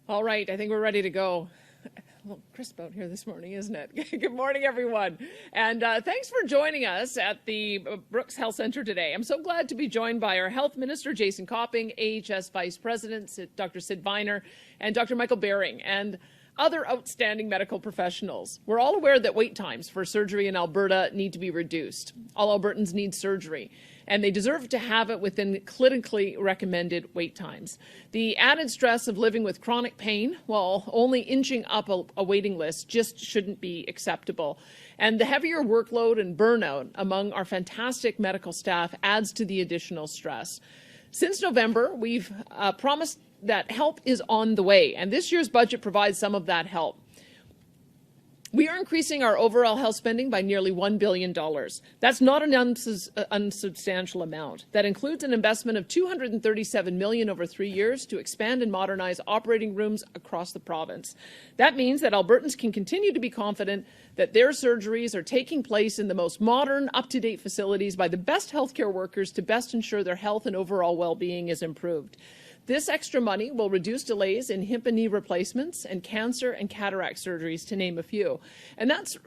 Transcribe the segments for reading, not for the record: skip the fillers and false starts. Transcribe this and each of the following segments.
All right, I think we're ready to go. A little crisp out here this morning, isn't it? Good morning, everyone. And thanks for joining us at the Brooks Health Centre today. I'm so glad to be joined by our Health Minister, Jason Copping, AHS Vice President, Dr. Sid Viner, and Dr. Michael Bering, and other outstanding medical professionals. We're all aware that wait times for surgery in Alberta need to be reduced. All Albertans need surgery, and they deserve to have it within clinically recommended wait times. The added stress of living with chronic pain while only inching up a waiting list just shouldn't be acceptable. And the heavier workload and burnout among our fantastic medical staff adds to the additional stress. Since November, we've promised that help is on the way, and this year's budget provides some of that help. We are increasing our overall health spending by nearly $1 billion. That's not an unsubstantial amount. That includes an investment of $237 million over 3 years to expand and modernize operating rooms across the province. That means that Albertans can continue to be confident that their surgeries are taking place in the most modern, up-to-date facilities by the best healthcare workers to best ensure their health and overall well-being is improved. This extra money will reduce delays in hip and knee replacements and cancer and cataract surgeries, to name a few. And that's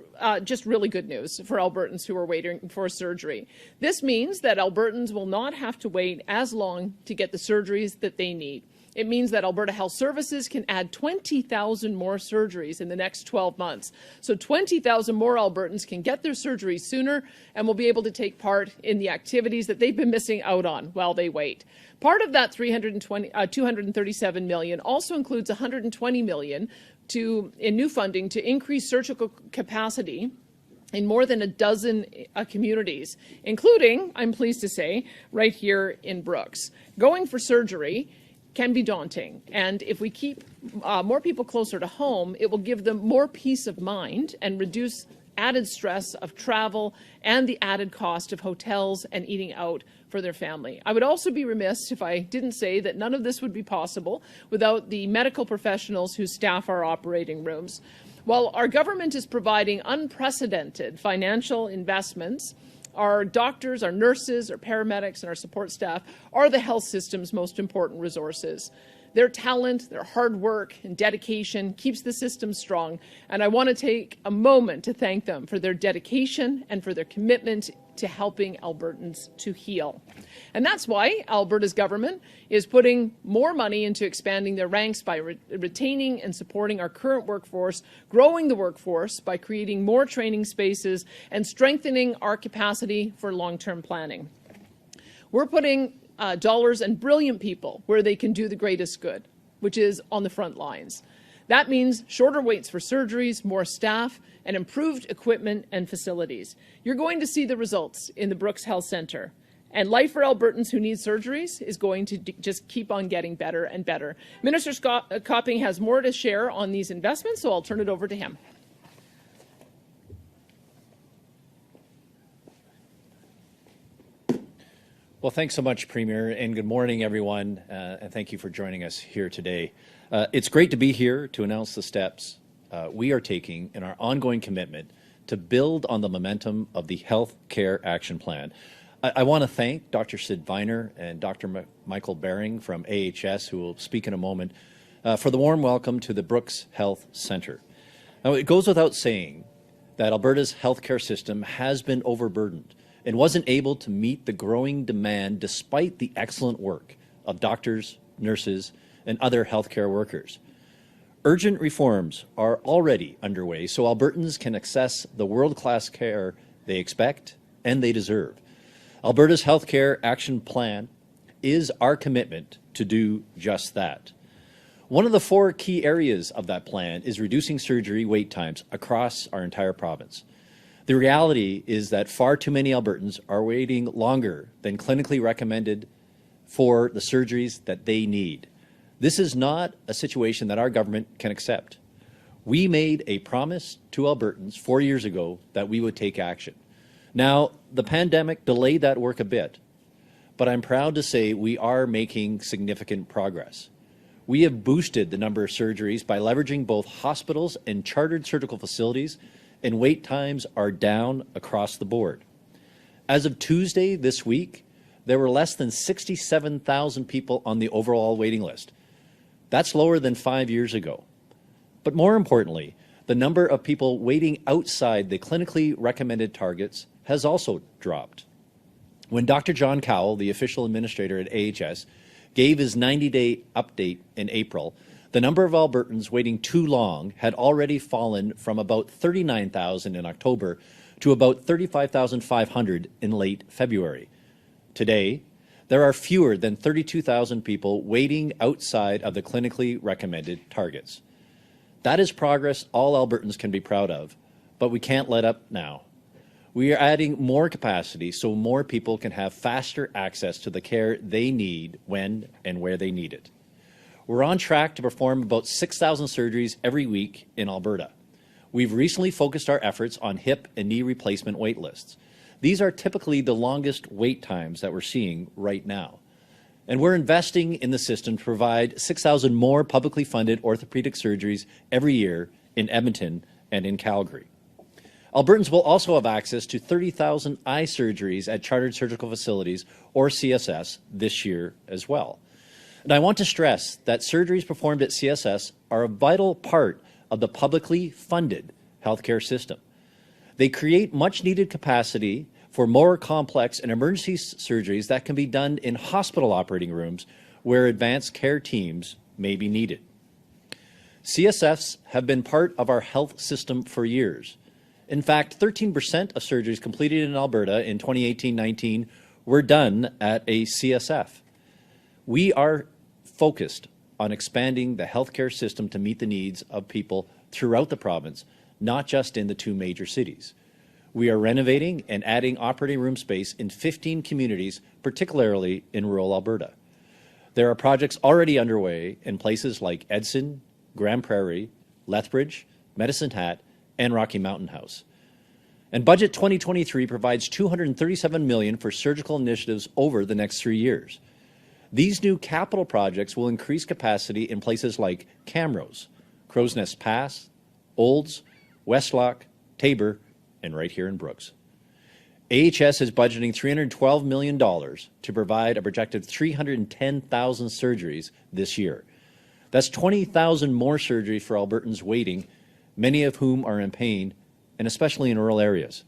just really good news for Albertans who are waiting for surgery. This means that Albertans will not have to wait as long to get the surgeries that they need. It means that Alberta Health Services can add 20,000 more surgeries in the next 12 months. So 20,000 more Albertans can get their surgeries sooner and will be able to take part in the activities that they've been missing out on while they wait. Part of that $237 million also includes $120 million in new funding to increase surgical capacity in more than a dozen communities, including, I'm pleased to say, right here in Brooks. Going for surgery can be daunting, and if we keep more people closer to home, it will give them more peace of mind and reduce added stress of travel and the added cost of hotels and eating out for their family. I would also be remiss if I didn't say that none of this would be possible without the medical professionals who staff our operating rooms. While our government is providing unprecedented financial investments, our doctors, our nurses, our paramedics, and our support staff are the health system's most important resources. Their talent, their hard work, and dedication keeps the system strong, and I want to take a moment to thank them for their dedication and for their commitment to helping Albertans to heal. And that's why Alberta's government is putting more money into expanding their ranks by retaining and supporting our current workforce, growing the workforce by creating more training spaces, and strengthening our capacity for long-term planning. We're putting dollars and brilliant people where they can do the greatest good, which is on the front lines. That means shorter waits for surgeries, more staff, and improved equipment and facilities. You're going to see the results in the Brooks Health Centre. And life for Albertans who need surgeries is going to just keep on getting better and better. Minister Copping has more to share on these investments, so I'll turn it over to him. Well, thanks so much, Premier, and good morning, everyone, and thank you for joining us here today. It's great to be here to announce the steps we are taking in our ongoing commitment to build on the momentum of the Health Care Action Plan. I want to thank Dr. Sid Viner and Dr. Michael Bering from AHS, who will speak in a moment, for the warm welcome to the Brooks Health Centre. Now, it goes without saying that Alberta's healthcare system has been overburdened and wasn't able to meet the growing demand despite the excellent work of doctors, nurses, and other healthcare workers. Urgent reforms are already underway so Albertans can access the world-class care they expect and they deserve. Alberta's Healthcare Action Plan is our commitment to do just that. One of the 4 key areas of that plan is reducing surgery wait times across our entire province. The reality is that far too many Albertans are waiting longer than clinically recommended for the surgeries that they need. This is not a situation that our government can accept. We made a promise to Albertans 4 years ago that we would take action. Now, the pandemic delayed that work a bit, but I'm proud to say we are making significant progress. We have boosted the number of surgeries by leveraging both hospitals and chartered surgical facilities, and wait times are down across the board. As of Tuesday this week, there were less than 67,000 people on the overall waiting list. That's lower than 5 years ago. But more importantly, the number of people waiting outside the clinically recommended targets has also dropped. When Dr. John Cowell, the official administrator at AHS, gave his 90-day update in April, the number of Albertans waiting too long had already fallen from about 39,000 in October to about 35,500 in late February. Today, there are fewer than 32,000 people waiting outside of the clinically recommended targets. That is progress all Albertans can be proud of, but we can't let up now. We are adding more capacity so more people can have faster access to the care they need when and where they need it. We're on track to perform about 6,000 surgeries every week in Alberta. We've recently focused our efforts on hip and knee replacement wait lists. These are typically the longest wait times that we're seeing right now. And we're investing in the system to provide 6,000 more publicly funded orthopedic surgeries every year in Edmonton and in Calgary. Albertans will also have access to 30,000 eye surgeries at chartered surgical facilities, or CSS, this year as well. And I want to stress that surgeries performed at CSS are a vital part of the publicly funded healthcare system. They create much-needed capacity for more complex and emergency surgeries that can be done in hospital operating rooms where advanced care teams may be needed. CSFs have been part of our health system for years. In fact, 13% of surgeries completed in Alberta in 2018-19 were done at a CSF. We are focused on expanding the healthcare system to meet the needs of people throughout the province, not just in the two major cities. We are renovating and adding operating room space in 15 communities, particularly in rural Alberta. There are projects already underway in places like Edson, Grand Prairie, Lethbridge, Medicine Hat, and Rocky Mountain House. And Budget 2023 provides $237 million for surgical initiatives over the next 3 years. These new capital projects will increase capacity in places like Camrose, Crow's Nest Pass, Olds, Westlock, Tabor, and right here in Brooks. AHS is budgeting $312 million to provide a projected 310,000 surgeries this year. That's 20,000 more surgeries for Albertans waiting, many of whom are in pain, and especially in rural areas.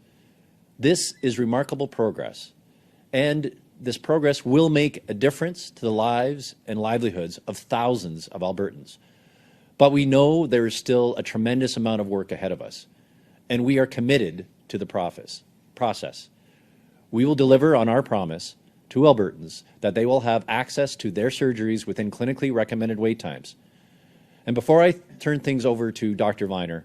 This is remarkable progress, and this progress will make a difference to the lives and livelihoods of thousands of Albertans. But we know there is still a tremendous amount of work ahead of us, and we are committed to the process. We will deliver on our promise to Albertans that they will have access to their surgeries within clinically recommended wait times. And before I turn things over to Dr. Viner,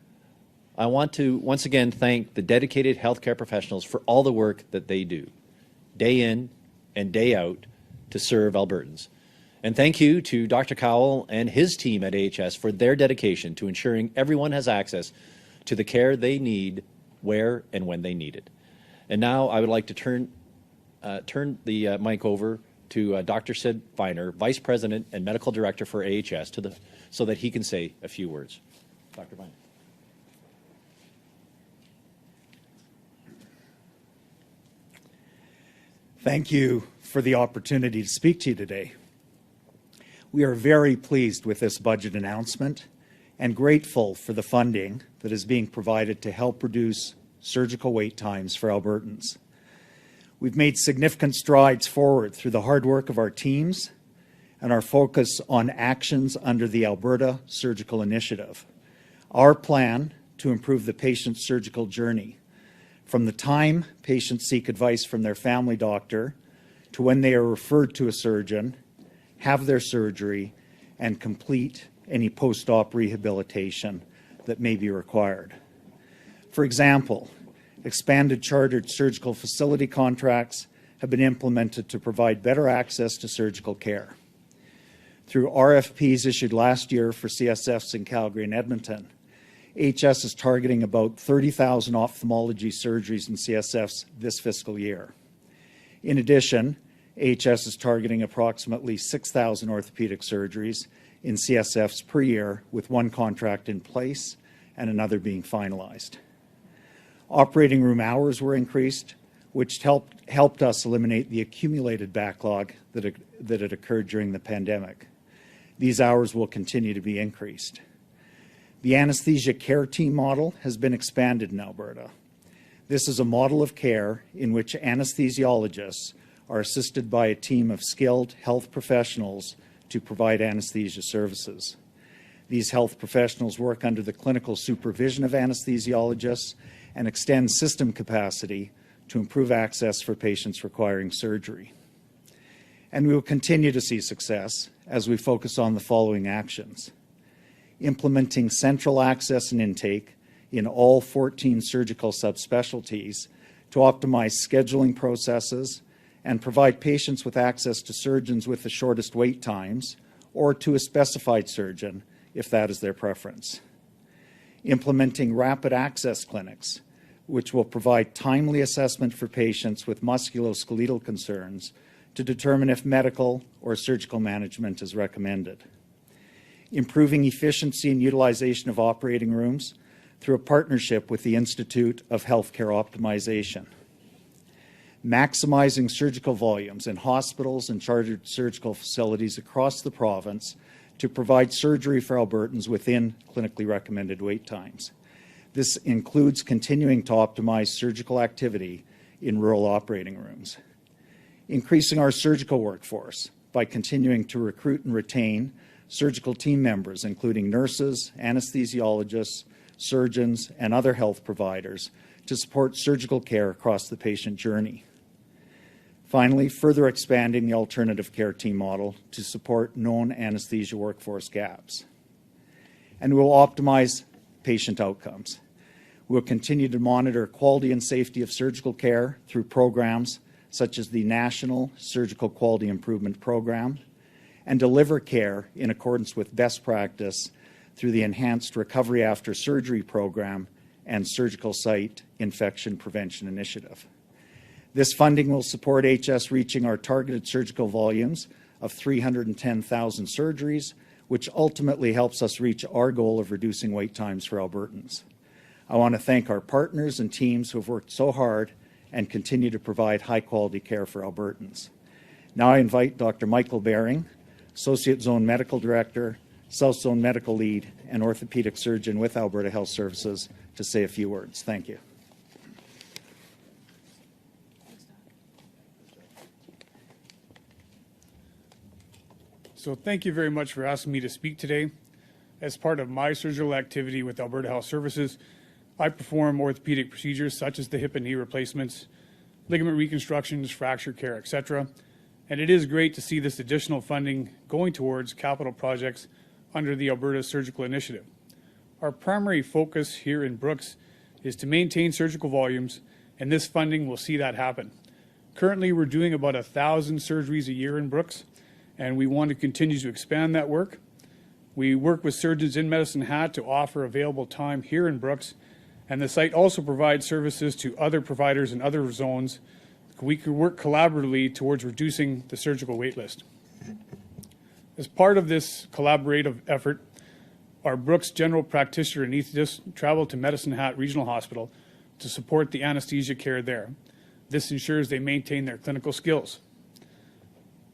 I want to once again thank the dedicated healthcare professionals for all the work that they do, day in and day out, to serve Albertans. And thank you to Dr. Cowell and his team at AHS for their dedication to ensuring everyone has access to the care they need, where and when they need it. And now I would like to turn the mic over to Dr. Sid Viner, Vice President and Medical Director for AHS, so that he can say a few words. Dr. Viner. Thank you for the opportunity to speak to you today. We are very pleased with this budget announcement and grateful for the funding that is being provided to help reduce surgical wait times for Albertans. We've made significant strides forward through the hard work of our teams and our focus on actions under the Alberta Surgical Initiative. Our plan to improve the patient's surgical journey from the time patients seek advice from their family doctor to when they are referred to a surgeon, have their surgery, and complete any post-op rehabilitation that may be required. For example, expanded chartered surgical facility contracts have been implemented to provide better access to surgical care. Through RFPs issued last year for CSFs in Calgary and Edmonton, AHS is targeting about 30,000 ophthalmology surgeries in CSFs this fiscal year. In addition, AHS is targeting approximately 6,000 orthopedic surgeries in CSFs per year, with one contract in place and another being finalized. Operating room hours were increased, which helped us eliminate the accumulated backlog that had occurred during the pandemic. These hours will continue to be increased. The anesthesia care team model has been expanded in Alberta. This is a model of care in which anesthesiologists are assisted by a team of skilled health professionals to provide anesthesia services. These health professionals work under the clinical supervision of anesthesiologists and extend system capacity to improve access for patients requiring surgery. And we will continue to see success as we focus on the following actions: implementing central access and intake in all 14 surgical subspecialties to optimize scheduling processes and provide patients with access to surgeons with the shortest wait times or to a specified surgeon if that is their preference. Implementing rapid access clinics, which will provide timely assessment for patients with musculoskeletal concerns to determine if medical or surgical management is recommended. Improving efficiency and utilization of operating rooms through a partnership with the Institute of Healthcare Optimization. Maximizing surgical volumes in hospitals and chartered surgical facilities across the province to provide surgery for Albertans within clinically recommended wait times. This includes continuing to optimize surgical activity in rural operating rooms. Increasing our surgical workforce by continuing to recruit and retain surgical team members, including nurses, anesthesiologists, surgeons, and other health providers to support surgical care across the patient journey. Finally, further expanding the alternative care team model to support known anesthesia workforce gaps. And we will optimize patient outcomes. We will continue to monitor quality and safety of surgical care through programs such as the National Surgical Quality Improvement Program, and deliver care in accordance with best practice through the Enhanced Recovery After Surgery Program and Surgical Site Infection Prevention Initiative. This funding will support HS reaching our targeted surgical volumes of 310,000 surgeries, which ultimately helps us reach our goal of reducing wait times for Albertans. I want to thank our partners and teams who have worked so hard and continue to provide high-quality care for Albertans. Now I invite Dr. Michael Bering, Associate Zone Medical Director, South Zone Medical Lead, and Orthopedic Surgeon with Alberta Health Services, to say a few words. Thank you. So thank you very much for asking me to speak today. As part of my surgical activity with Alberta Health Services, I perform orthopedic procedures such as the hip and knee replacements, ligament reconstructions, fracture care, etc. And it is great to see this additional funding going towards capital projects under the Alberta Surgical Initiative. Our primary focus here in Brooks is to maintain surgical volumes, and this funding will see that happen. Currently, we're doing about 1,000 surgeries a year in Brooks, and we want to continue to expand that work. We work with surgeons in Medicine Hat to offer available time here in Brooks, and the site also provides services to other providers in other zones. We can work collaboratively towards reducing the surgical wait list. As part of this collaborative effort, our Brooks general practitioner anesthetists travel to Medicine Hat Regional Hospital to support the anesthesia care there. This ensures they maintain their clinical skills.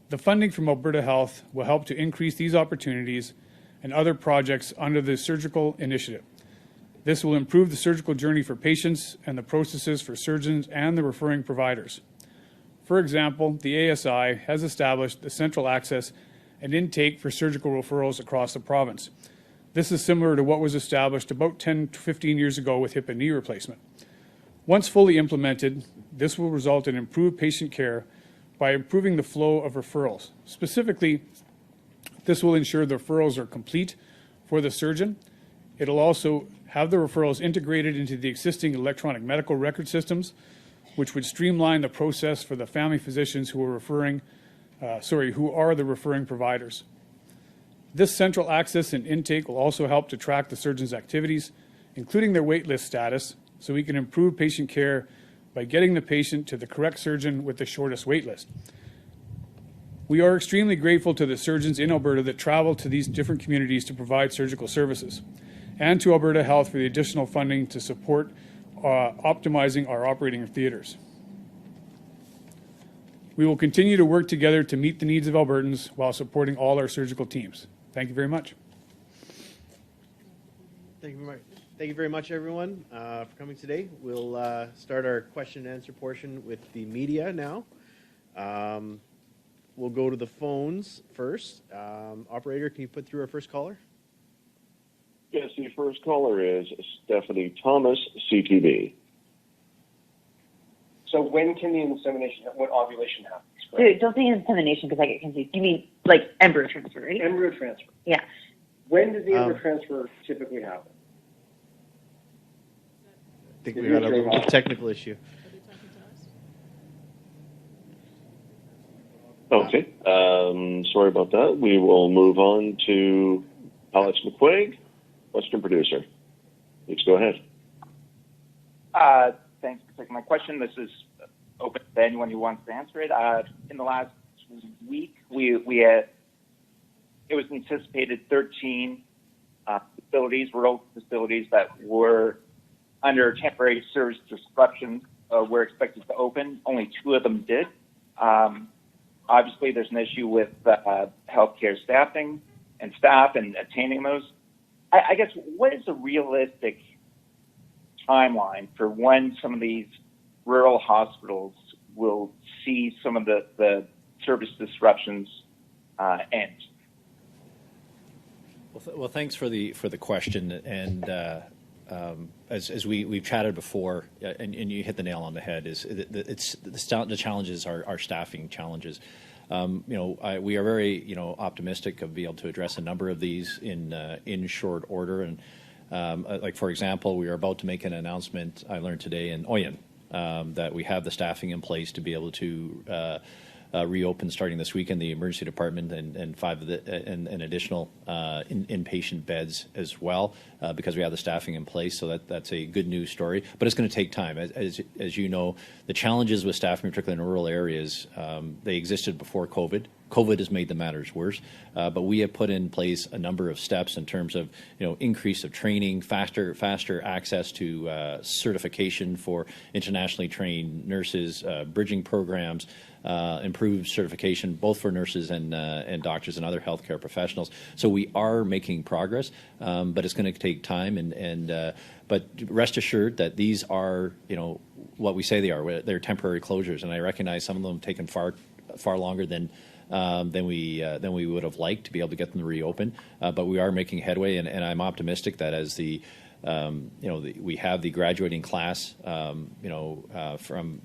The funding from Alberta Health will help to increase these opportunities and other projects under the Surgical Initiative. This will improve the surgical journey for patients and the processes for surgeons and the referring providers. For example, the ASI has established the central access and intake for surgical referrals across the province. This is similar to what was established about 10 to 15 years ago with hip and knee replacement. Once fully implemented, this will result in improved patient care by improving the flow of referrals. Specifically, this will ensure the referrals are complete for the surgeon. It'll also have the referrals integrated into the existing electronic medical record systems, which would streamline the process for the family physicians who are the referring providers. This central access and intake will also help to track the surgeon's activities, including their wait list status, so we can improve patient care by getting the patient to the correct surgeon with the shortest wait list. We are extremely grateful to the surgeons in Alberta that travel to these different communities to provide surgical services, and to Alberta Health for the additional funding to support optimizing our operating theatres. We will continue to work together to meet the needs of Albertans while supporting all our surgical teams. Thank you very much. Thank you very much, everyone, for coming today. We'll start our question and answer portion with the media now. We'll go to the phones first. Operator, can you put through our first caller? Yes, the first caller is Stephanie Thomas, CTV. So when can the insemination, when ovulation happens? Dude, don't say insemination because I get confused. You mean like embryo transfer, right? Embryo transfer. Yeah. When does the embryo transfer typically happen? I think we got a little technical issue. Okay, sorry about that. We will move on to Alex McQuaig, Western producer. Please go ahead. Thanks for taking my question. This is open to anyone who wants to answer it. In the last week, we had, it was anticipated 13 facilities, rural facilities that were under temporary service disruption were expected to open. Only 2 of them did. Obviously, there's an issue with healthcare staffing and staff and attaining those. I guess, what is a realistic timeline for when some of these rural hospitals will see some of the service disruptions end? Well, thanks for the question. And as we've chatted before, and you hit the nail on the head, is the challenges are staffing challenges. We are very optimistic of being able to address a number of these in short order. And like for example, we are about to make an announcement. I learned today in Oyen that we have the staffing in place to be able to reopen starting this week in the emergency department and 5 of and additional inpatient beds as well because we have the staffing in place. So that's a good news story, but it's going to take time. As you know, the challenges with staffing, particularly in rural areas, they existed before COVID. COVID has made the matters worse, but we have put in place a number of steps in terms of increase of training, faster access to certification for internationally trained nurses, bridging programs, improved certification both for nurses and doctors and other healthcare professionals. So we are making progress, but it's going to take time. But rest assured that these are what we say they are. They're temporary closures, and I recognize some of them have taken far longer than we would have liked to be able to get them to reopen. But we are making headway, and I'm optimistic that as we have the graduating class, from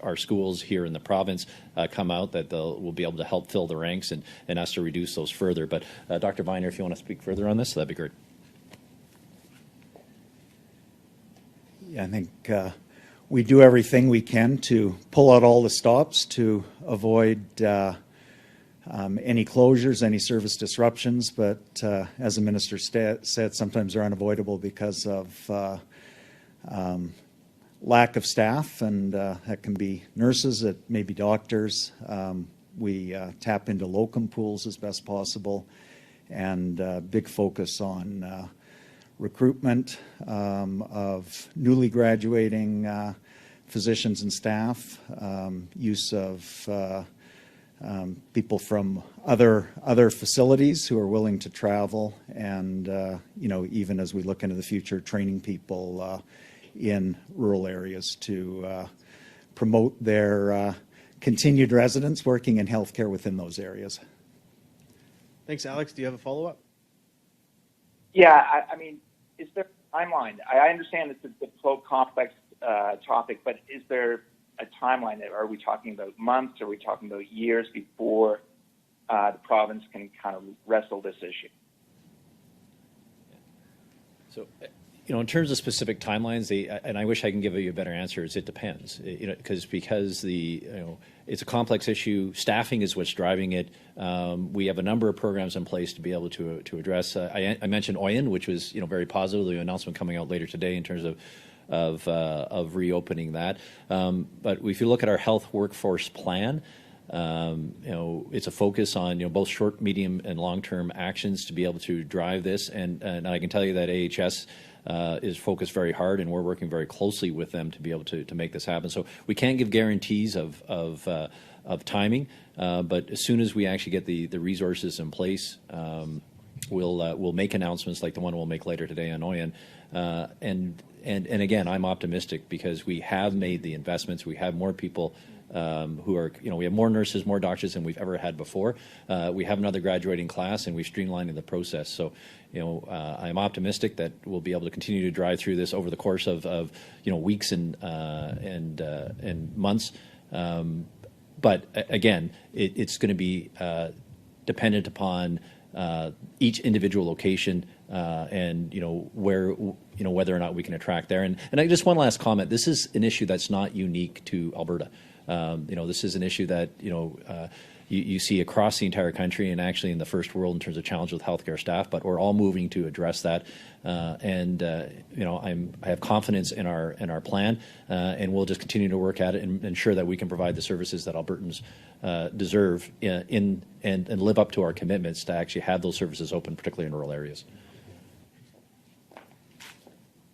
our schools here in the province come out, that we'll be able to help fill the ranks and us to reduce those further. But Dr. Viner, if you want to speak further on this, that'd be great. Yeah, I think we do everything we can to pull out all the stops to avoid any closures, any service disruptions. But as the minister said, sometimes they're unavoidable because of lack of staff, and that can be nurses, it may be doctors. We tap into locum pools as best possible, and big focus on recruitment of newly graduating physicians and staff, use of people from other facilities who are willing to travel, and even as we look into the future, training people in rural areas to promote their continued residence working in healthcare within those areas. Thanks, Alex. Do you have a follow-up? Yeah, I mean, is there a timeline? I understand it's a difficult, complex topic, but is there a timeline? Are we talking about months? Are we talking about years before the province can kind of wrestle this issue? So, in terms of specific timelines, and I wish I can give you a better answer, is it depends. Because it's a complex issue. Staffing is what's driving it. We have a number of programs in place to be able to address. I mentioned Oyen, which was very positive. The announcement coming out later today in terms of reopening that. But if you look at our health workforce plan, it's a focus on both short, medium, and long-term actions to be able to drive this. And I can tell you that AHS is focused very hard, and we're working very closely with them to be able to make this happen. So we can't give guarantees of timing. But as soon as we actually get the resources in place, we'll make announcemements like the one we'll make later today on Oyen. And again, I'm optimistic because we have made the investments. We have more people who are, we have more nurses, more doctors than we've ever had before. We have another graduating class, and we've streamlined the process. So, I'm optimistic that we'll be able to continue to drive through this over the course of weeks and months. But again, it's going to be dependent upon each individual location and where whether or not we can attract there. And I just one last comment. This is an issue that's not unique to Alberta. This is an issue that you see across the entire country and actually in the first world in terms of challenge with healthcare staff. But we're all moving to address that. I have confidence in our plan, and we'll just continue to work at it and ensure that we can provide the services that Albertans deserve and live up to our commitments to actually have those services open, particularly in rural areas.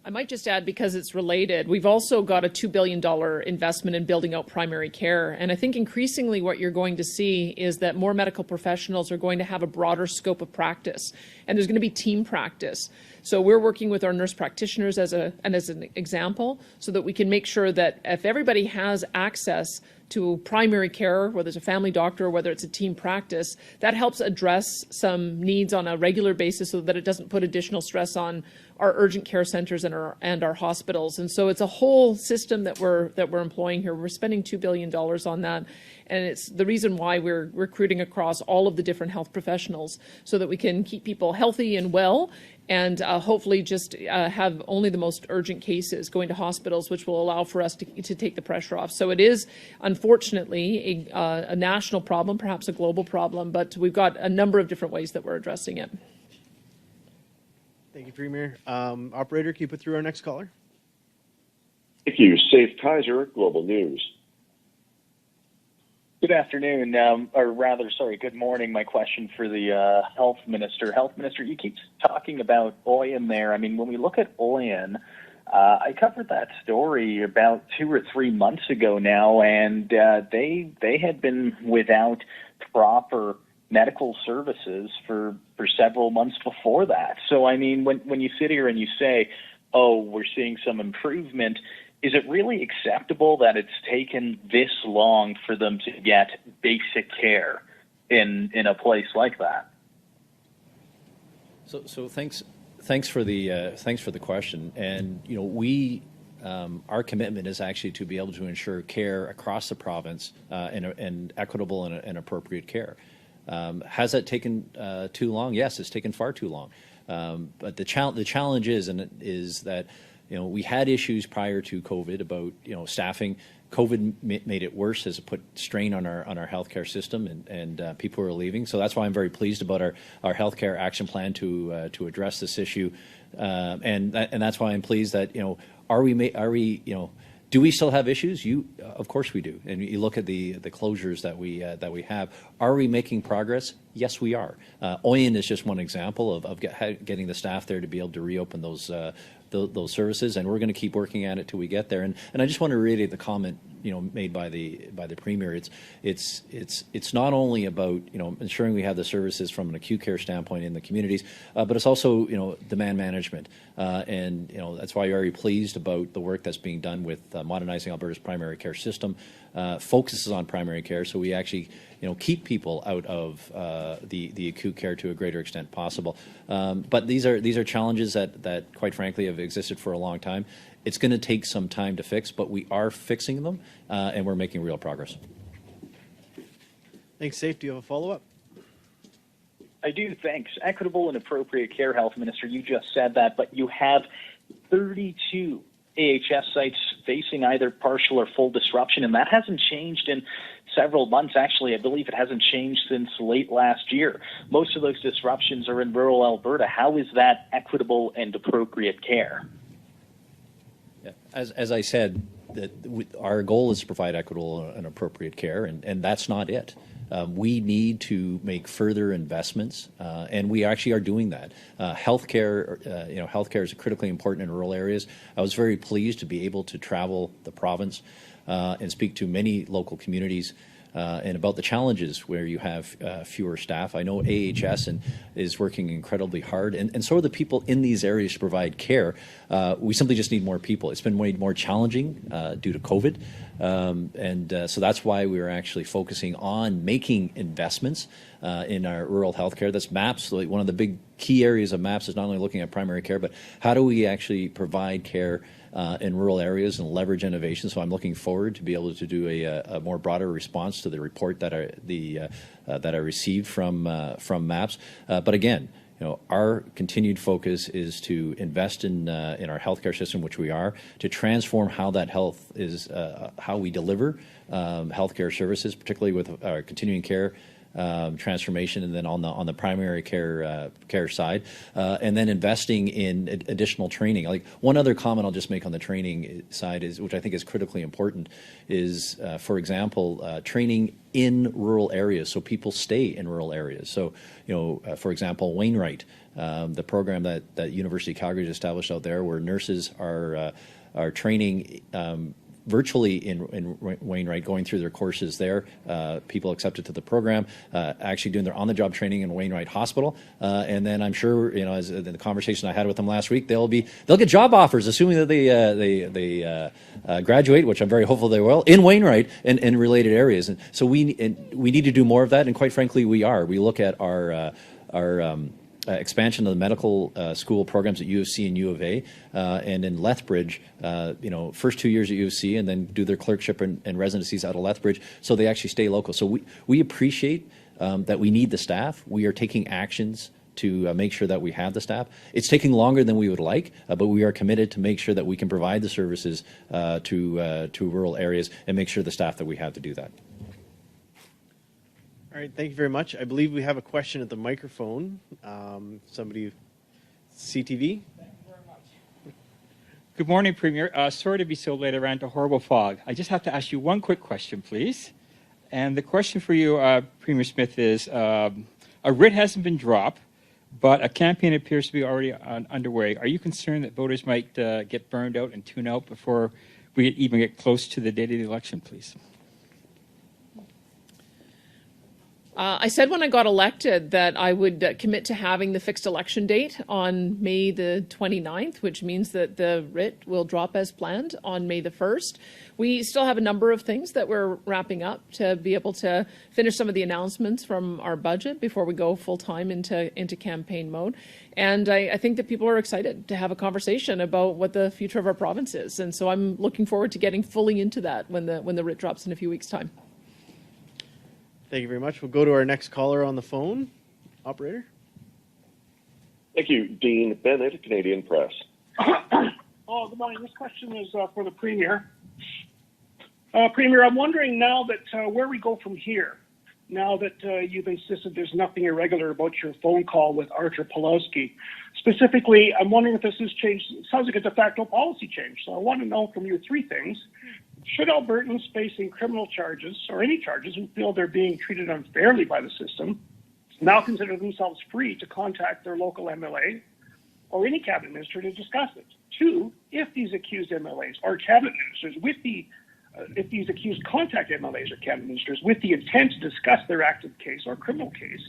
I might just add, because it's related, we've also got a $2 billion investment in building out primary care. And I think increasingly what you're going to see is that more medical professionals are going to have a broader scope of practice. And there's going to be team practice. So we're working with our nurse practitioners as an example so that we can make sure that if everybody has access to primary care, whether it's a family doctor or whether it's a team practice, that helps address some needs on a regular basis so that it doesn't put additional stress on our urgent care centers and our hospitals. And so it's a whole system that we're employing here. We're spending $2 billion on that. And it's the reason why we're recruiting across all of the different health professionals so that we can keep people healthy and well and hopefully just have only the most urgent cases going to hospitals, which will allow for us to take the pressure off. So it is, unfortunately, a national problem, perhaps a global problem, but we've got a number of different ways that we're addressing it. Thank you, Premier. Operator, can you put through our next caller? Thank you. Safe Kaiser, Global News. Good afternoon, or rather, sorry, good morning. My question for the Health Minister. Health Minister, you keep talking about Oyen there. I mean, when we look at Oyen, I covered that story about 2 or 3 months ago now, and they had been without proper medical services for several months before that. So, I mean, when you sit here and you say, oh, we're seeing some improvement, is it really acceptable that it's taken this long for them to get basic care in a place like that? So thanks for the question. And we our commitment is actually to be able to ensure care across the province and equitable and appropriate care. Has that taken too long? Yes, it's taken far too long. But the challenge is that we had issues prior to COVID about staffing. COVID made it worse as it put strain on our healthcare system and people were leaving. So that's why I'm very pleased about our healthcare action plan to address this issue, and that's why I'm pleased that do we still have issues? Of course we do. And you look at the closures that we have. Are we making progress? Yes, we are. Oyen is just one example of getting the staff there to be able to reopen those services, and we're going to keep working at it till we get there. And I just want to reiterate the comment made by the Premier. It's not only about ensuring we have the services from an acute care standpoint in the communities, but it's also demand management, and that's why I'm very pleased about the work that's being done with modernizing Alberta's primary care system. Focuses on primary care, so we actually keep people out of the acute care to a greater extent possible. But these are challenges that quite frankly have existed for a long time. It's going to take some time to fix, but we are fixing them, and we're making real progress. Thanks, Safe. Do you have a follow-up? I do, thanks. Equitable and appropriate care, Health Minister, you just said that, but you have 32 AHS sites facing either partial or full disruption, and that hasn't changed in several months. Actually, I believe it hasn't changed since late last year. Most of those disruptions are in rural Alberta. How is that equitable and appropriate care? Yeah. As I said, our goal is to provide equitable and appropriate care, and that's not it. We need to make further investments, and we actually are doing that. Healthcare is critically important in rural areas. I was very pleased to be able to travel the province and speak to many local communities and about the challenges where you have fewer staff. I know AHS is working incredibly hard, and so are the people in these areas to provide care. We simply just need more people. It's been made more challenging due to COVID, so that's why we are actually focusing on making investments in our rural healthcare. That's MAPS. One of the big key areas of MAPS is not only looking at primary care, but how do we actually provide care in rural areas and leverage innovation. So I'm looking forward to be able to do a more broader response to the report that I received from MAPS. But again, our continued focus is to invest in our healthcare system, which we are, to transform how that health is, how we deliver healthcare services, particularly with our continuing care transformation, and then on the primary care side, and then investing in additional training. Like one other comment I'll just make on the training side is, which I think is critically important, is for example, training in rural areas, so people stay in rural areas. So for example, Wainwright, the program that University of Calgary has established out there, where nurses are training virtually in Wainwright, going through their courses there. People accepted to the program, actually doing their on-the-job training in Wainwright Hospital, and then I'm sure, as in the conversation I had with them last week, they'll get job offers, assuming that they graduate, which I'm very hopeful they will, in Wainwright and related areas. And so we need to do more of that, and quite frankly, we are. We look at our expansion of the medical school programs at U of C and U of A, and in Lethbridge, first 2 years at U of C, and then do their clerkship and residencies out of Lethbridge, so they actually stay local. So we appreciate that we need the staff. We are taking actions to make sure that we have the staff. It's taking longer than we would like, but we are committed to make sure that we can provide the services to rural areas and make sure the staff that we have to do that. All right, thank you very much. I believe we have a question at the microphone. Somebody, CTV? Good morning, Premier. Sorry to be so late. I ran into horrible fog. I just have to ask you one quick question, please. And the question for you, Premier Smith, is a writ hasn't been dropped, but a campaign appears to be already underway. Are you concerned that voters might get burned out and tune out before we even get close to the date of the election, please? I said when I got elected that I would commit to having the fixed election date on May the 29th, which means that the writ will drop as planned on May the 1st. We still have a number of things that we're wrapping up to be able to finish some of the announcements from our budget before we go full-time into campaign mode. And I think that people are excited to have a conversation about what the future of our province is. And so I'm looking forward to getting fully into that when the writ drops in a few weeks' time. Thank you very much. We'll go to our next caller on the phone. Operator? Thank you. Dean Bennett, Canadian Press. Oh, good morning. This question is for the Premier. Premier, I'm wondering now that where we go from here, now that you've insisted there's nothing irregular about your phone call with Arthur Pawlowski. Specifically, I'm wondering if this has changed. It sounds like a de facto policy change. So I want to know from you three things. Should Albertans facing criminal charges or any charges who feel they're being treated unfairly by the system now consider themselves free to contact their local MLA or any cabinet minister to discuss it? Two, if these accused MLAs or cabinet ministers if these accused contact MLAs or cabinet ministers with the intent to discuss their active case or criminal case,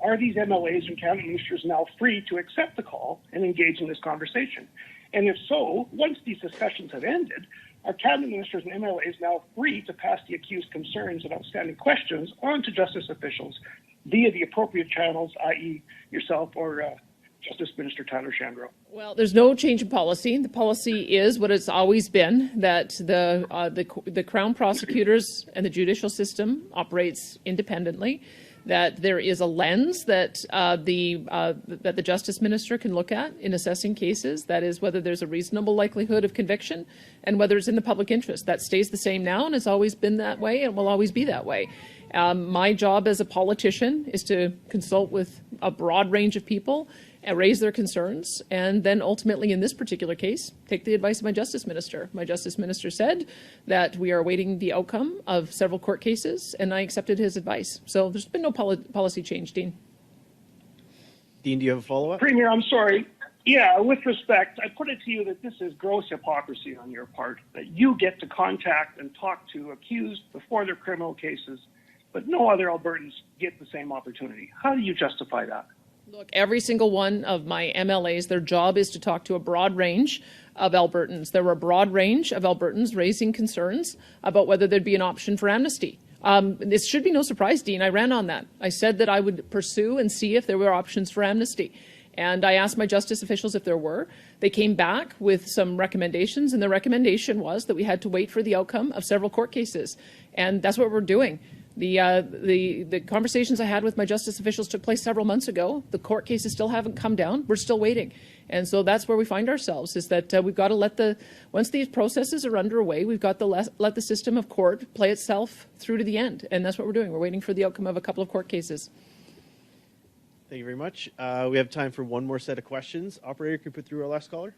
are these MLAs and cabinet ministers now free to accept the call and engage in this conversation? And if so, once these discussions have ended, are cabinet ministers and MLAs now free to pass the accused concerns and outstanding questions on to justice officials via the appropriate channels, i.e. yourself or Justice Minister Tyler Shandro? Well, there's no change in policy. The policy is what it's always been, that the Crown prosecutors and the judicial system operates independently, that there is a lens that the Justice Minister can look at in assessing cases. That is whether there's a reasonable likelihood of conviction and whether it's in the public interest. That stays the same now and has always been that way and will always be that way. My job as a politician is to consult with a broad range of people and raise their concerns, and then ultimately, in this particular case, take the advice of my Justice Minister. My Justice Minister said that we are awaiting the outcome of several court cases, and I accepted his advice. So there's been no policy change, Dean. Dean, do you have a follow-up? Premier, I'm sorry. Yeah, with respect, I put it to you that this is gross hypocrisy on your part, that you get to contact and talk to accused before their criminal cases but no other Albertans get the same opportunity. How do you justify that? Look, every single one of my MLAs, their job is to talk to a broad range of Albertans. There were a broad range of Albertans raising concerns about whether there'd be an option for amnesty. This should be no surprise, Dean. I ran on that. I said that I would pursue and see if there were options for amnesty. And I asked my justice officials if there were. They came back with some recommendations, and the recommendation was that we had to wait for the outcome of several court cases. And that's what we're doing. The conversations I had with my justice officials took place several months ago. The court cases still haven't come down. We're still waiting. And so that's where we find ourselves, is that we've got to once these processes are underway, we've got to let the system of court play itself through to the end. And that's what we're doing. We're waiting for the outcome of a couple of court cases. Thank you very much. We have time for one more set of questions. Operator, can you put through our last caller?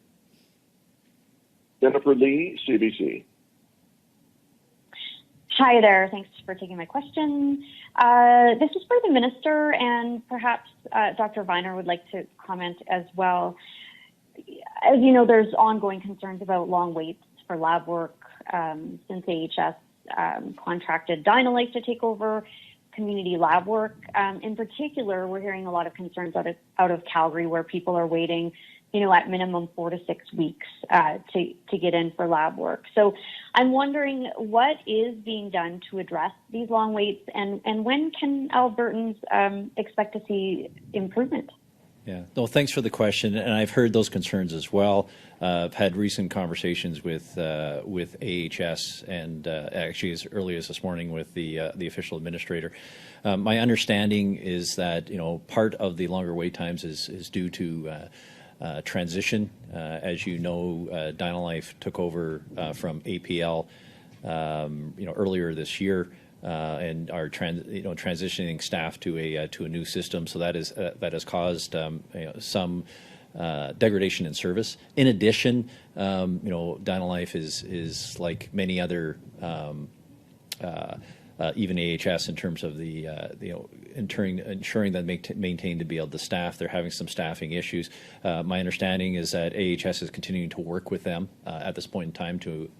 Jennifer Lee, CBC. Hi there. Thanks for taking my question. This is for the minister, and perhaps Dr. Viner would like to comment as well. As you know, there's ongoing concerns about long waits for lab work since AHS contracted Dynalife to take over community lab work. In particular, we're hearing a lot of concerns out of Calgary, where people are waiting, at minimum 4 to 6 weeks to get in for lab work. So I'm wondering what is being done to address these long waits, and when can Albertans expect to see improvement? Yeah, no, thanks for the question, and I've heard those concerns as well. I've had recent conversations with AHS, and actually as early as this morning with the official administrator. My understanding is that part of the longer wait times is due to transition. As you know, Dynalife took over from APL earlier this year. And are transitioning staff to a new system, so that has caused some degradation in service. In addition, Dynalife is like many other, even AHS, in terms of the ensuring that maintain to be able to staff. They're having some staffing issues. My understanding is that AHS is continuing to work with them at this point in time to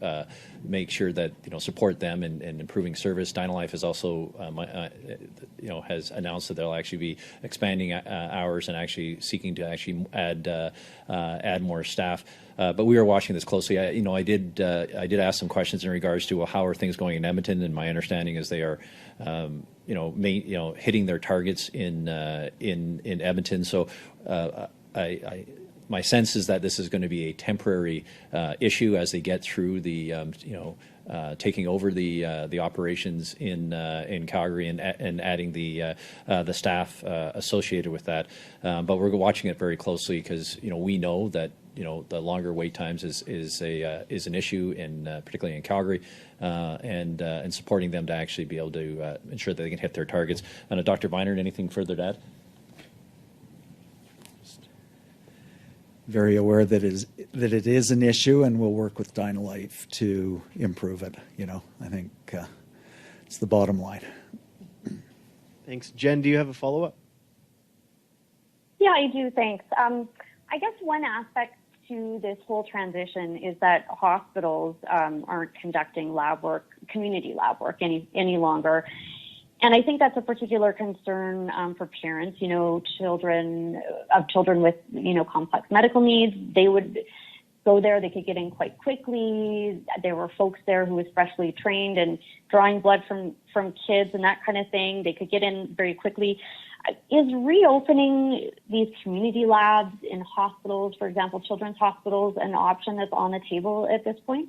make sure that support them in improving service. Dynalife is also has announced that they'll actually be expanding hours and actually seeking to actually add more staff. But we are watching this closely. I did ask some questions in regards to how are things going in Edmonton, and my understanding is they are hitting their targets in Edmonton. So my sense is that this is going to be a temporary issue as they get through the taking over the operations in Calgary and adding the staff associated with that. But we're watching it very closely because we know that the longer wait times is an issue particularly in Calgary, and supporting them to actually be able to ensure that they can hit their targets. And Dr. Viner, anything further to add? Very aware that it is an issue, and we'll work with Dynalife to improve it. I think it's the bottom line. Thanks. Jen, do you have a follow-up? Yeah, I do. Thanks. I guess one aspect to this whole transition is that hospitals aren't conducting lab work, community lab work any longer. And I think that's a particular concern for parents, children with, complex medical needs. They would go there, they could get in quite quickly. There were folks there who was freshly trained in drawing blood from kids and that kind of thing. They could get in very quickly. Is reopening these community labs in hospitals, for example, children's hospitals, an option that's on the table at this point?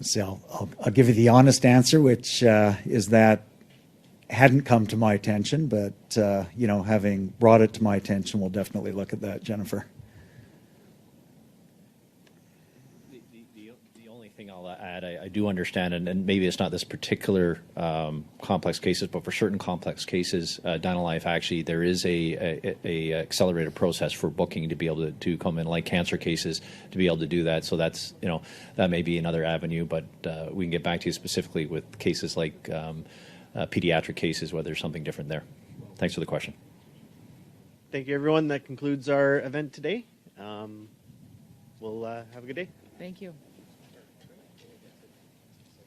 So I'll give you the honest answer, which is that hadn't come to my attention, but having brought it to my attention, we'll definitely look at that, Jennifer. The only thing I'll add, I do understand, and maybe it's not this particular complex cases, but for certain complex cases, Dynalife actually there is a accelerated process for booking to be able to come in, like cancer cases, to be able to do that. So that's that may be another avenue, but we can get back to you specifically with cases like pediatric cases, whether there's something different there. Thanks for the question. Thank you, everyone. That concludes our event today. We'll have a good day. Thank you.